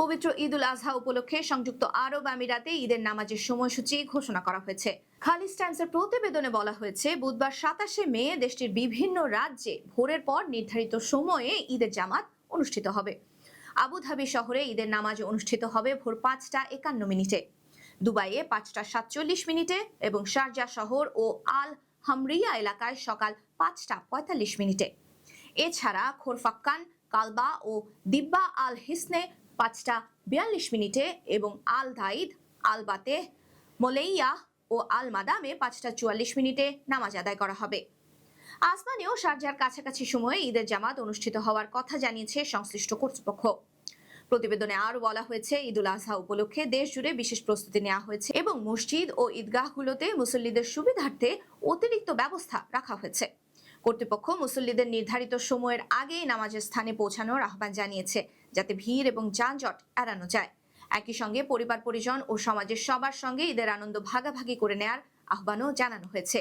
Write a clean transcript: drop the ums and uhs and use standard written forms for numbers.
পবিত্র ঈদ উল আজহা উপলক্ষে সংযুক্ত আরব আমিরাতে ঈদের নামাজের সময়সূচি ঘোষণা করা হয়েছে। খালিজ টাইমসের প্রতিবেদনে বলা হয়েছে, বুধবার 27শে মে দেশটির বিভিন্ন রাজ্যে ভোরের পর নির্ধারিত সময়ে ঈদের জামাত অনুষ্ঠিত হবে। আবুধাবি শহরে ঈদের নামাজ অনুষ্ঠিত হবে ভোর 5:51 দুবাইয়ে 5:47 এবং শারজাহ শহর ও আল হামরিয়া এলাকায় সকাল 5:45। এছাড়া খোরফাক্কান, কালবা ও দিব্বা আল হিসনে 5:42 এবং আল দাইদ, আল বাতে, মোলেইয়া ও আল মাদামে 5:44 নামাজ আদায় করা হবে। আসমানেও শারজাহর কাছাকাছি সময়ে ঈদের জামাত অনুষ্ঠিত হওয়ার কথা জানিয়েছে সংশ্লিষ্ট কর্তৃপক্ষ। প্রতিবেদনে আরও বলা হয়েছে, ঈদ উল আজহা উপলক্ষে দেশ জুড়ে বিশেষ প্রস্তুতি নেওয়া হয়েছে এবং মসজিদ ও ঈদগাহগুলোতে মুসল্লিদের সুবিধার্থে অতিরিক্ত ব্যবস্থা রাখা হয়েছে। কর্তৃপক্ষ মুসল্লিদের নির্ধারিত সময়ের আগেই নামাজের স্থানে পৌঁছানোর আহ্বান জানিয়েছে, যাতে ভিড় এবং যানজট এড়ানো যায়। একই সঙ্গে পরিবার পরিজন ও সমাজের সবার সঙ্গে ঈদের আনন্দ ভাগাভাগি করে নেয়ার আহ্বানও জানানো হয়েছে।